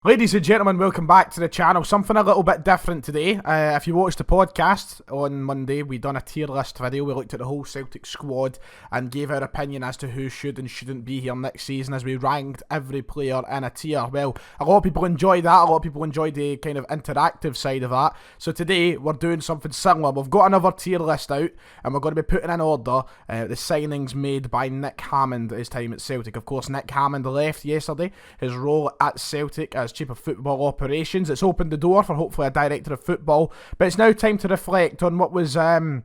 Ladies and gentlemen, welcome back to the channel. Something a little bit different today. If you watched the podcast on Monday, we done a tier list video. We looked at the whole Celtic squad and gave our opinion as to who should and shouldn't be here next season as we ranked every player in a tier. Well, a lot of people enjoyed that. A lot of people enjoyed the kind of interactive side of that. So today, we're doing something similar. We've got another tier list out and we're going to be putting in order the signings made by Nick Hammond at his time at Celtic. Of course, Nick Hammond left yesterday. His role at Celtic as Chief of Football Operations. It's opened the door for hopefully a Director of Football, but it's now time to reflect on what was, as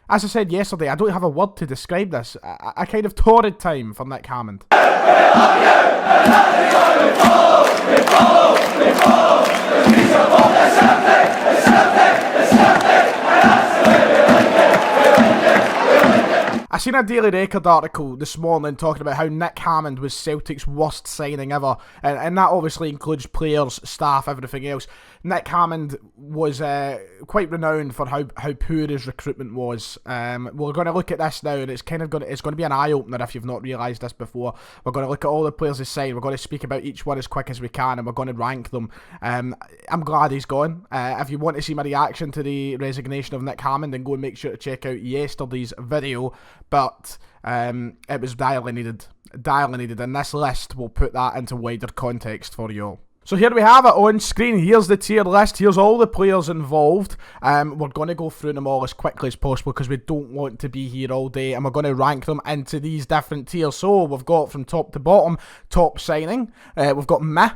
I said yesterday, I don't have a word to describe this, a kind of torrid time for Nick Hammond. I seen a Daily Record article this morning talking about how Nick Hammond was Celtic's worst signing ever, and that obviously includes players, staff, everything else. Nick Hammond was quite renowned for how poor his recruitment was. We're going to look at this now, and it's going to be an eye opener if you've not realised this before. We're going to look at all the players he signed. We're going to speak about each one as quick as we can, and we're going to rank them. I'm glad he's gone. If you want to see my reaction to the resignation of Nick Hammond, then go and make sure to check out yesterday's video. But it was direly needed, and this list will put that into wider context for you all. So here we have it on screen. Here's the tier list. Here's all the players involved. We're going to go through them all as quickly as possible because we don't want to be here all day, and we're going to rank them into these different tiers. So we've got from top to bottom, top signing. We've got meh,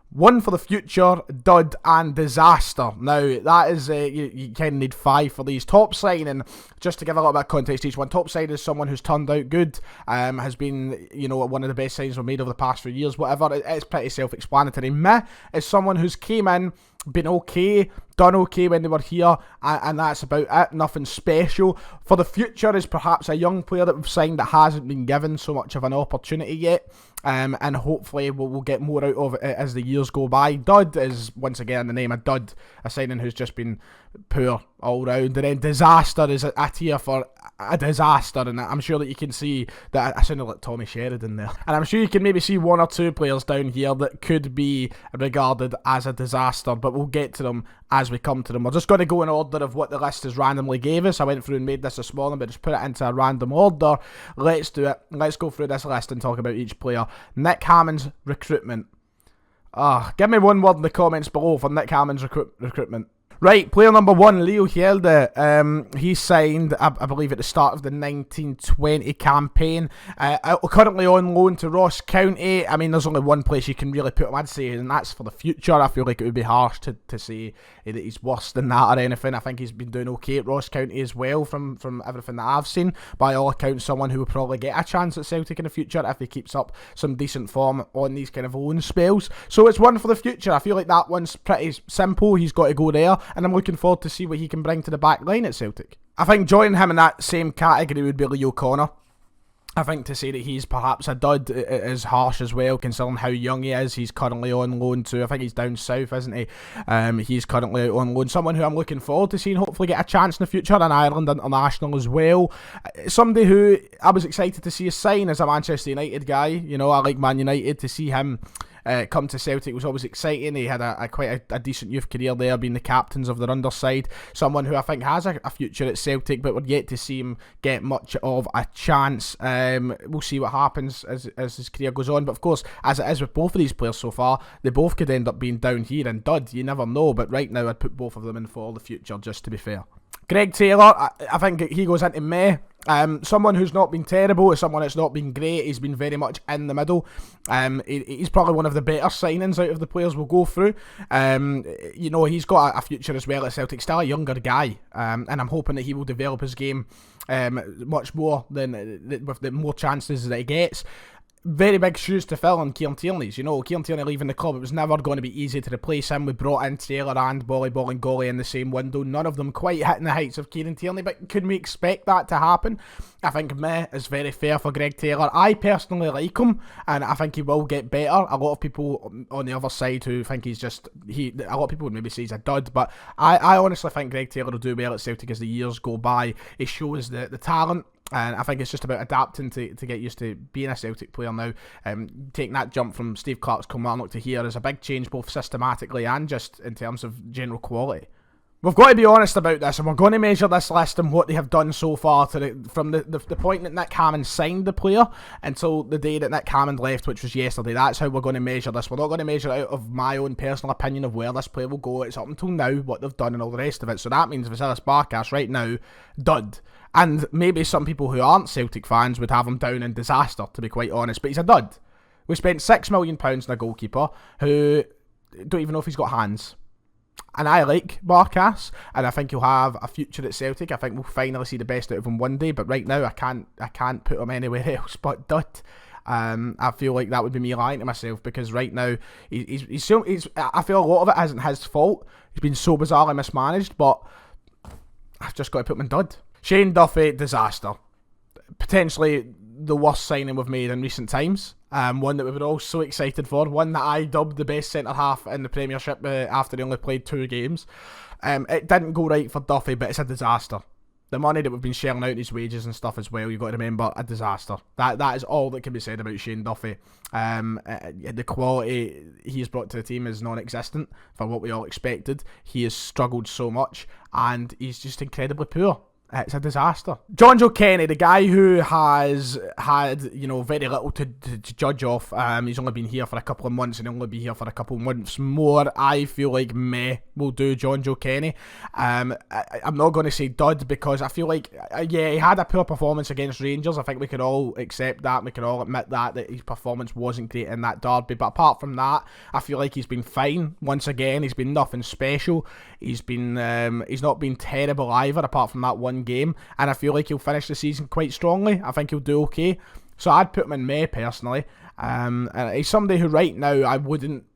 one for the future, dud, and disaster. Now, that is, you kind of need 5 for these. Top signing, just to give a little bit of context to each one, top signing is someone who's turned out good, has been, one of the best signings we've made over the past few years, whatever. It's pretty self-explanatory. Meh is someone who's came in, been okay, done okay when they were here, and that's about it. Nothing special. For the future is perhaps a young player that we've signed that hasn't been given so much of an opportunity yet, and hopefully we'll get more out of it as the years go by. Dud is, once again, the name of dud, a signing who's just been poor all round. And then disaster is a tier for a disaster, and I'm sure that you can see that I sounded like Tommy Sheridan there, and I'm sure you can maybe see 1 or 2 players down here that could be regarded as a disaster, but we'll get to them as we come to them. We're just going to go in order of what the list has randomly gave us. I went through and made this morning, but just put it into a random order. Let's do it. Let's go through this list and talk about each player. Nick Hammond's recruitment. Give me one word in the comments below for Nick Hammond's recruitment. Right, player number 1, Leo Gelda. He signed, I believe, at the start of the 1920 campaign. Currently on loan to Ross County. I mean, there's only one place you can really put him, I'd say, and that's for the future. I feel like it would be harsh to say that he's worse than that or anything. I think he's been doing okay at Ross County as well from everything that I've seen. By all accounts, someone who will probably get a chance at Celtic in the future if he keeps up some decent form on these kind of loan spells. So it's one for the future. I feel like that one's pretty simple. He's got to go there, and I'm looking forward to see what he can bring to the back line at Celtic. I think joining him in that same category would be Leo Connor. I think to say that he's perhaps a dud is harsh as well, considering how young he is. He's currently on loan to, I think he's down south, isn't he? He's currently out on loan. Someone who I'm looking forward to seeing hopefully get a chance in the future, in Ireland International as well. Somebody who I was excited to see a sign as a Manchester United guy. I like Man United. To see him come to Celtic was always exciting. He had quite a decent youth career there, being the captains of their underside. Someone who I think has a future at Celtic, but we're yet to see him get much of a chance. We'll see what happens as his career goes on. But of course, as it is with both of these players so far, they both could end up being down here and dud. You never know. But right now, I'd put both of them in for the future, just to be fair. Greg Taylor, I think he goes into meh. Someone who's not been terrible, someone that's not been great. He's been very much in the middle. He's probably one of the better signings out of the players we'll go through. He's got a future as well at Celtic. Still a younger guy, and I'm hoping that he will develop his game much more with the more chances that he gets. Very big shoes to fill on Kieran Tierney's. Kieran Tierney leaving the club, it was never going to be easy to replace him. We brought in Taylor and Bolingoli in the same window. None of them quite hitting the heights of Kieran Tierney, but could we expect that to happen? I think meh is very fair for Greg Taylor. I personally like him, and I think he will get better. A lot of people on the other side who think a lot of people would maybe say he's a dud, but I honestly think Greg Taylor will do well at Celtic as the years go by. He shows the talent. And I think it's just about adapting to get used to being a Celtic player now. Taking that jump from Steve Clarke's Kilmarnock to here is a big change, both systematically and just in terms of general quality. We've got to be honest about this, and we're going to measure this list and what they have done so far from the point that Nick Hammond signed the player until the day that Nick Hammond left, which was yesterday. That's how we're going to measure this. We're not going to measure it out of my own personal opinion of where this player will go. It's up until now, what they've done and all the rest of it. So that means Vasilis Barkas right now, dud. And maybe some people who aren't Celtic fans would have him down in disaster, to be quite honest, but he's a dud. We spent £6 million on a goalkeeper who don't even know if he's got hands. And I like Barkas, and I think he'll have a future at Celtic. I think we'll finally see the best out of him one day, but right now I can't put him anywhere else but dud. I feel like that would be me lying to myself, because right now he's I feel a lot of it isn't his fault. He's been so bizarrely mismanaged, but I've just got to put him in dud. Shane Duffy, disaster. Potentially the worst signing we've made in recent times. One that we were all so excited for. One that I dubbed the best centre-half in the Premiership after he only played 2 games. It didn't go right for Duffy, but it's a disaster. The money that we've been shelling out, his wages and stuff as well, you've got to remember, a disaster. That is all that can be said about Shane Duffy. The quality he's brought to the team is non-existent for what we all expected. He has struggled so much, and he's just incredibly poor. It's a disaster. John Joe Kenny, the guy who has had, very little to judge off. He's only been here for a couple of months, and he'll only be here for a couple of months more. I feel like meh will do John Joe Kenny. I'm not going to say dud, because I feel like, he had a poor performance against Rangers. I think we could all accept that. We could all admit that his performance wasn't great in that derby. But apart from that, I feel like he's been fine. Once again, he's been nothing special. He's not been terrible either, apart from that one game, and I feel like he'll finish the season quite strongly. I think he'll do okay, so I'd put him in May personally. And he's somebody who right now I wouldn't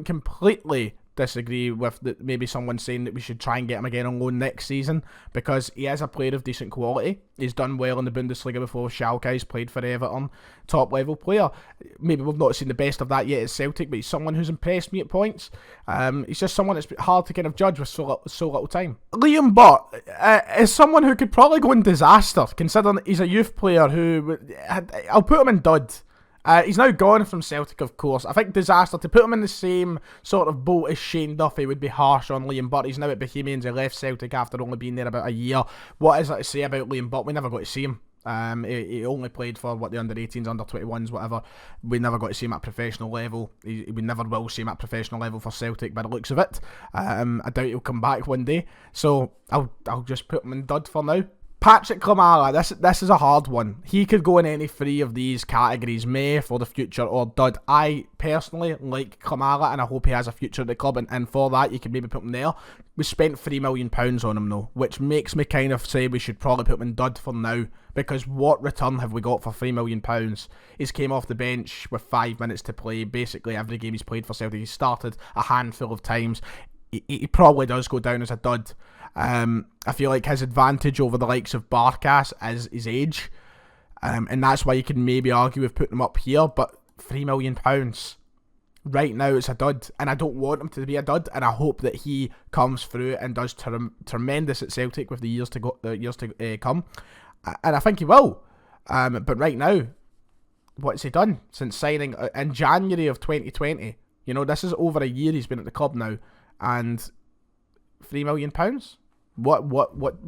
completely disagree with maybe someone saying that we should try and get him again on loan next season, because he is a player of decent quality. He's done well in the Bundesliga before. Schalke, he's played for Everton, top level player. Maybe we've not seen the best of that yet at Celtic, but he's someone who's impressed me at points. He's just someone that's hard to kind of judge with so little time. Liam Butt is someone who could probably go in disaster, considering he's a youth player who I'll put him in dud. He's now gone from Celtic, of course. I think disaster. To put him in the same sort of boat as Shane Duffy would be harsh on Liam Butt. He's now at Bohemians. He left Celtic after only being there about a year. What is there to say about Liam Butt? We never got to see him. He only played for the under-18s, under-21s, whatever. We never got to see him at professional level. We never will see him at professional level for Celtic by the looks of it. I doubt he'll come back one day. So I'll just put him in dud for now. Patrick Kamala, this is a hard one. He could go in any 3 of these categories, May for the future or dud. I personally like Kamala, and I hope he has a future at the club, and for that you can maybe put him there. We spent £3 million on him though, which makes me kind of say we should probably put him in dud for now, because what return have we got for £3 million? He's came off the bench with 5 minutes to play, basically every game he's played for Celtic. He's started a handful of times. He probably does go down as a dud. I feel like his advantage over the likes of Barkas is his age, and that's why you can maybe argue with putting him up here, but £3 million right now it's a dud, and I don't want him to be a dud, and I hope that he comes through and does tremendous at Celtic with the years to come, and I think he will, but right now, what's he done since signing in January of 2020? This is over a year he's been at the club now, and £3 million? What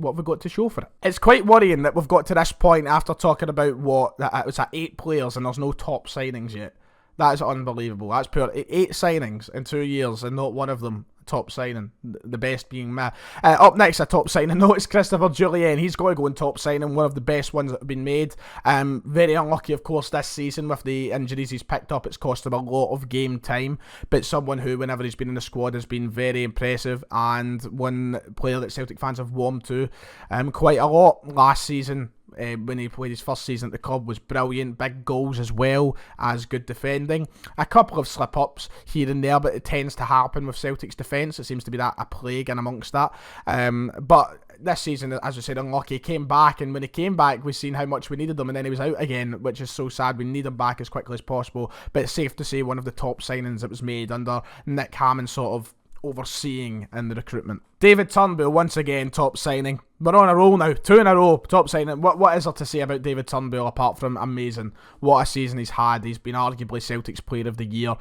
have we got to show for it? It's quite worrying that we've got to this point after talking about it was at 8 players and there's no top signings yet. That is unbelievable. That's poor. 8 signings in 2 years and not one of them top signing. The best being me. Up next, a top signing. No, it's Christopher Julian. He's going to go in top signing. One of the best ones that have been made. Very unlucky, of course, this season with the injuries he's picked up. It's cost him a lot of game time. But someone who, whenever he's been in the squad, has been very impressive. And one player that Celtic fans have warmed to quite a lot last season. When he played his first season at the club, was brilliant. Big goals as well as good defending. A couple of slip-ups here and there, but it tends to happen with Celtic's defence. It seems to be that a plague in amongst that. But this season, as I said, unlucky. He came back, and when he came back, we've seen how much we needed him, and then he was out again, which is so sad. We need him back as quickly as possible. But it's safe to say one of the top signings that was made under Nick Hammond sort of overseeing in the recruitment. David Turnbull, once again, top signing. We're on a roll now. 2 in a row. Top signing. What is there to say about David Turnbull apart from amazing? What a season he's had. He's been arguably Celtic's Player of the Year.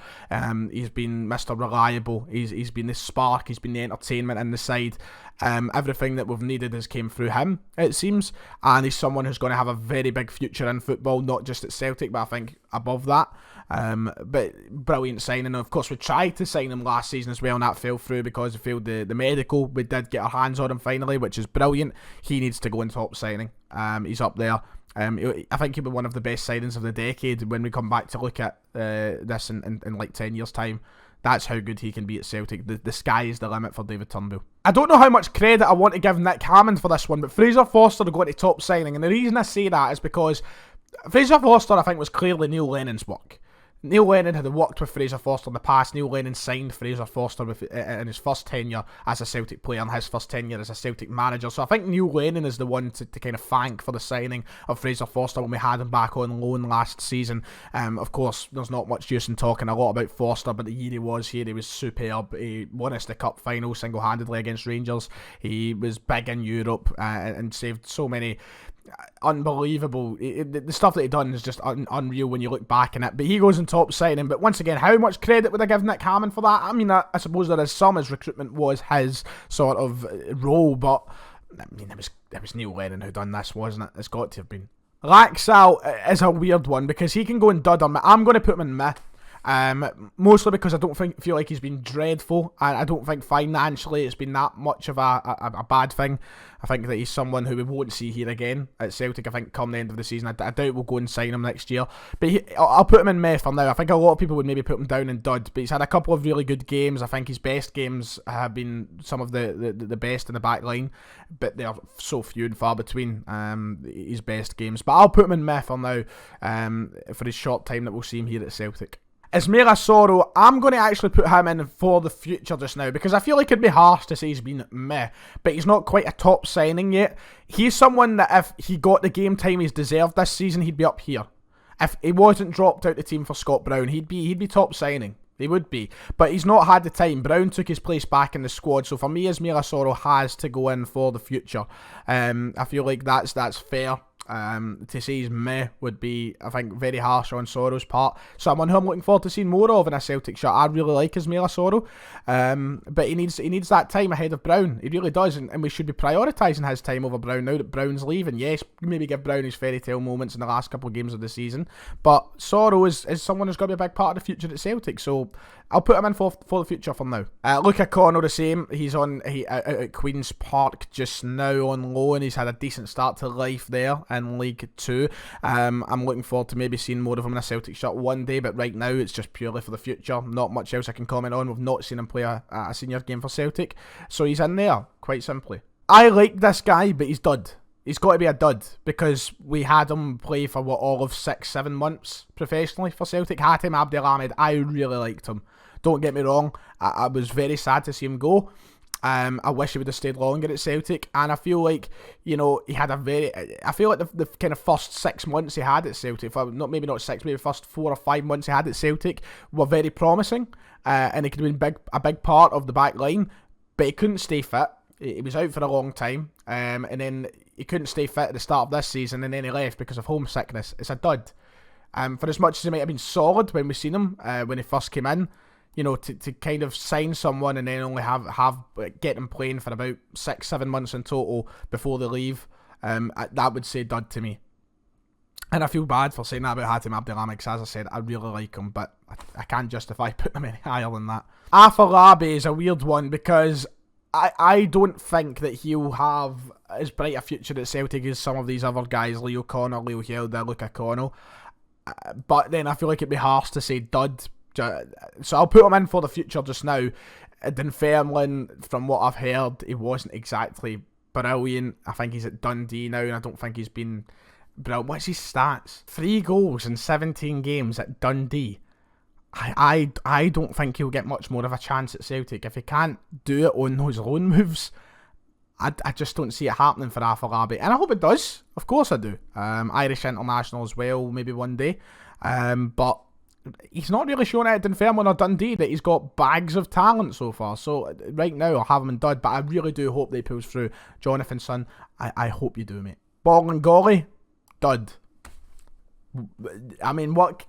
He's been Mr. Reliable. He's been the spark. He's been the entertainment in the side. Everything that we've needed has came through him, it seems. And he's someone who's going to have a very big future in football, not just at Celtic, but I think above that. But brilliant signing. And of course, we tried to sign him last season as well, and that fell through because we failed the medical. We did get our hands on him finally, which is brilliant. He needs to go in top signing. He's up there. I think he'll be one of the best signings of the decade when we come back to look at this in like 10 years' time. That's how good he can be at Celtic. The sky is the limit for David Turnbull. I don't know how much credit I want to give Nick Hammonds for this one, but Fraser Forster going to top signing. And the reason I say that is because Fraser Forster, I think, was clearly Neil Lennon's work. Neil Lennon had worked with Fraser Forster in the past. Neil Lennon signed Fraser Forster in his first tenure as a Celtic player and his first tenure as a Celtic manager. So I think Neil Lennon is the one to kind of thank for the signing of Fraser Forster when we had him back on loan last season. Of course, there's not much use in talking a lot about Forster, but the year he was here, he was superb. He won us the cup final single-handedly against Rangers. He was big in Europe and saved so many unbelievable. The stuff that he done is just unreal when you look back on it. But he goes in top signing. But once again, how much credit would I give Nick Hammond for that? I mean, I suppose there is some, as recruitment was his sort of role, but I mean, it was Neil Lennon who done this, wasn't it? It's got to have been. Laxalt is a weird one because he can go in dud or meh. I'm going to put him in meh. Mostly because I don't feel like he's been dreadful, and I don't think financially it's been that much of a bad thing. I think that he's someone who we won't see here again at Celtic. I think come the end of the season, I doubt we'll go and sign him next year. But I'll put him in meh for now. I think a lot of people would maybe put him down in dud, but he's had a couple of really good games. I think his best games have been some of the best in the back line, but they're so few and far between, his best games. But I'll put him in meh for now, for his short time that we'll see him here at Celtic. Ismaila Soro, I'm going to actually put him in for the future just now because I feel like it'd be harsh to say he's been meh, but he's not quite a top signing yet. He's someone that if he got the game time he's deserved this season, he'd be up here. If he wasn't dropped out the team for Scott Brown, he'd be top signing. He would be, but he's not had the time. Brown took his place back in the squad, so for me, Ismaila Soro has to go in for the future. I feel like that's fair. To say he's meh would be, I think, very harsh on Soro's part. Someone who I'm looking forward to seeing more of in a Celtic shirt. I really like Ismaila Soro, but he needs that time ahead of Brown. He really does, and we should be prioritising his time over Brown now that Brown's leaving. Yes, maybe give Brown his fairy tale moments in the last couple of games of the season, but Soro is someone who's got to be a big part of the future at Celtic, so I'll put him in for the future for now. Luca Connor, the same. He's out at Queen's Park just now on loan. He's had a decent start to life there in League 2. I'm looking forward to maybe seeing more of him in a Celtic shirt one day, but right now it's just purely for the future. Not much else I can comment on. We've not seen him play a senior game for Celtic, so he's in there, quite simply. I like this guy, but he's dud. He's got to be a dud because we had him play for all of 6-7 months professionally for Celtic. Hatem Abdelhamid, I really liked him. Don't get me wrong, I was very sad to see him go. I wish he would have stayed longer at Celtic, and I feel like, he had I feel like the kind of first 6 months he had at Celtic, maybe not 6, maybe first 4 or 5 months he had at Celtic were very promising, and he could have been a big part of the back line, but he couldn't stay fit. He was out for a long time, and then he couldn't stay fit at the start of this season, and then he left because of homesickness. It's a dud. For as much as he might have been solid when we seen him, when he first came in, to kind of sign someone and then only get them playing for about 6-7 months in total before they leave, that would say dud to me. And I feel bad for saying that about Hatem Abdelhamid because, as I said, I really like him, but I can't justify putting him any higher than that. Afolabi is a weird one because I don't think that he'll have as bright a future at Celtic as some of these other guys, Leo Connor, Leo Gelda, Luca Connor. But then I feel like it'd be harsh to say dud. So I'll put him in for the future just now. Dunfermline, from what I've heard, he wasn't exactly brilliant. I think he's at Dundee now, and I don't think he's been brilliant. What's his stats? 3 goals in 17 games at Dundee. I don't think he'll get much more of a chance at Celtic. If he can't do it on those loan moves, I just don't see it happening for Afolabi. And I hope it does. Of course I do. Irish international as well, maybe one day. But he's not really shown it at Dunfermline or Dundee that he's got bags of talent so far. So right now I'll have him in dud, but I really do hope that he pulls through. Jonathan Son, I hope you do, mate. Ball and golly, dud. I mean, what?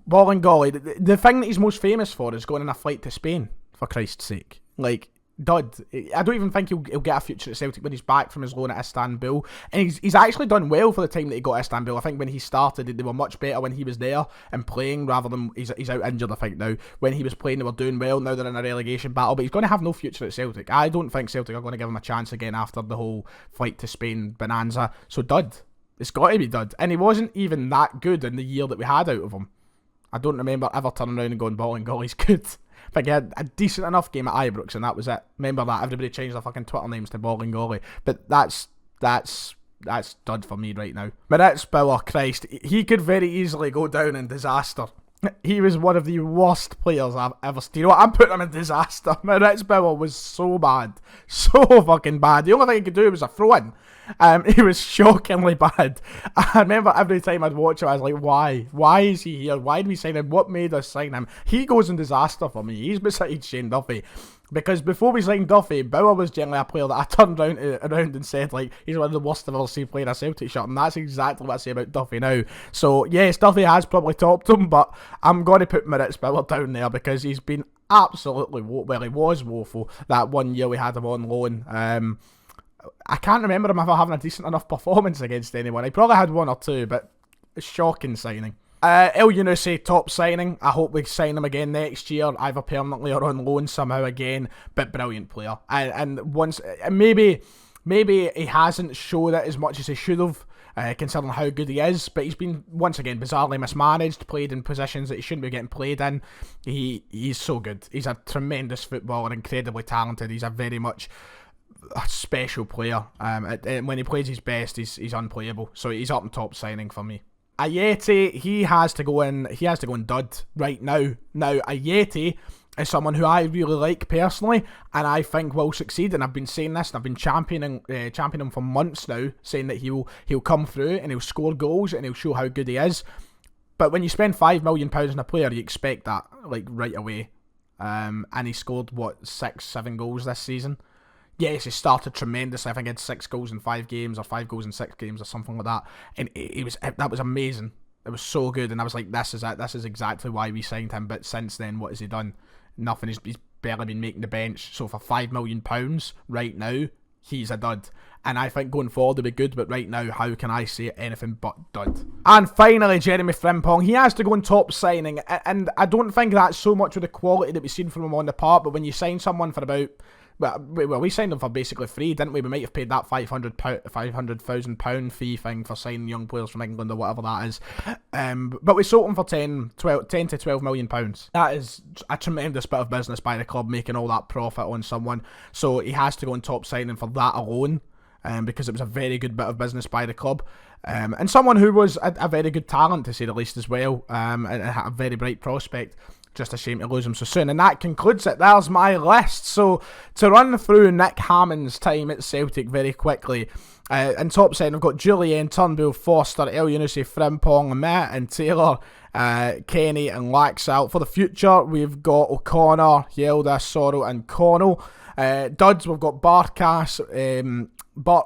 Ball and golly, the thing that he's most famous for is going on a flight to Spain, for Christ's sake. Like, dud. I don't even think he'll get a future at Celtic when he's back from his loan at Istanbul. And he's actually done well for the time that he got at Istanbul. I think when he started, they were much better when he was there and playing, rather than he's out injured, I think, now. When he was playing, they were doing well. Now they're in a relegation battle, but he's going to have no future at Celtic. I don't think Celtic are going to give him a chance again after the whole flight to Spain bonanza. So dud. It's got to be dud. And he wasn't even that good in the year that we had out of him. I don't remember ever turning around and going, ball and golly's good. I think he had a decent enough game at Ibrox, and that was it. Remember that? Everybody changed their fucking Twitter names to ball and golly. But that's dud for me right now. Maritz Bauer, Christ, he could very easily go down in disaster. He was one of the worst players I've ever seen. You know what? I'm putting him in disaster. Maritz Bauer was so bad. So fucking bad. The only thing he could do was a throw-in. He was shockingly bad. I remember every time I'd watch him, I was like, why? Why is he here? Why did we sign him? What made us sign him? He goes in disaster for me. He's beside Shane Duffy. Because before we signed Duffy, Bauer was generally a player that I turned around and said, like, he's one of the worst I've ever seen playing a Celtic shirt. And that's exactly what I say about Duffy now. So, yes, Duffy has probably topped him, but I'm going to put Maritz Bauer down there because he's been absolutely, well, he was woeful that 1 year we had him on loan. I can't remember him ever having a decent enough performance against anyone. He probably had one or two, but a shocking signing. El Yunusi, top signing. I hope we sign him again next year, either permanently or on loan somehow again. But brilliant player. And once maybe he hasn't showed it as much as he should have, considering how good he is. But he's been once again bizarrely mismanaged, played in positions that he shouldn't be getting played in. He's so good. He's a tremendous footballer, incredibly talented. He's a very much a special player. When he plays his best, he's unplayable. So he's up and top signing for me. Ayeti, he has to go in dud right now. Now, Ayeti is someone who I really like personally, and I think will succeed. And I've been saying this, and I've been championing him for months now, saying that he'll come through and he'll score goals and he'll show how good he is. But when you spend £5 million on a player, you expect that like right away. And he scored 6-7 goals this season. Yes, he started tremendously. I think he had 6 goals in 5 games, or 5 goals in 6 games, or something like that. And that was amazing. It was so good, and I was like, this is it. This is exactly why we signed him. But since then, what has he done? Nothing. He's barely been making the bench. So for £5 million right now, he's a dud. And I think going forward he'll be good, but right now, how can I say anything but dud? And finally, Jeremy Frimpong. He has to go in top signing, and I don't think that's so much of the quality that we've seen from him on the park, but when you sign someone for about... Well, we signed him for basically free, didn't we? We might have paid that £500,000 fee thing for signing young players from England or whatever that is. But we sold him for 10 to £12 million. That is a tremendous bit of business by the club, making all that profit on someone. So he has to go in top signing for that alone, because it was a very good bit of business by the club. And someone who was a very good talent, to say the least, as well, and had a very bright prospect. Just a shame to lose him so soon. And that concludes it. There's my list. So, to run through Nick Hammonds' time at Celtic very quickly. In top signing, we've got Julian, Turnbull, Foster, El Yunusi, Frimpong, Matt and Taylor, Kenny and Laxalt. For the future, we've got O'Connor, Gelda, Sorrell and Connell. Duds, we've got Barkas, Burt,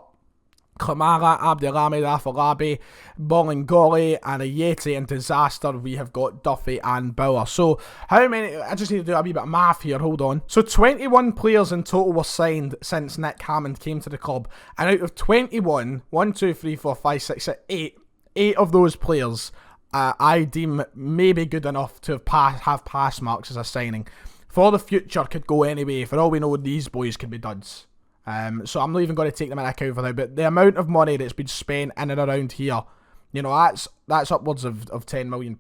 Kamala, Abdelhamid, Afolabi, Bolingoli, and Ayeti. In disaster, we have got Duffy and Bauer. So, how many... I just need to do a wee bit of math here, hold on. So, 21 players in total were signed since Nick Hammond came to the club. And out of 21, 1, 2, 3, 4, 5, 6, 7, 8 of those players I deem maybe good enough to have pass marks as a signing. For the future, could go anyway. For all we know, these boys could be duds. So I'm not even going to take them into account for now, but the amount of money that's been spent in and around here, you know, that's upwards of £10 million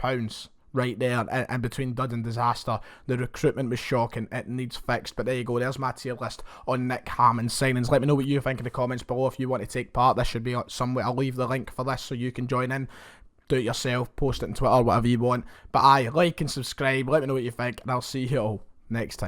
right there, and between dud and disaster. The recruitment was shocking, it needs fixed, but there you go, there's my tier list on Nick Hammond's signings. Let me know what you think in the comments below if you want to take part. This should be somewhere, I'll leave the link for this so you can join in. Do it yourself, post it on Twitter, whatever you want. But like and subscribe, let me know what you think, and I'll see you all next time.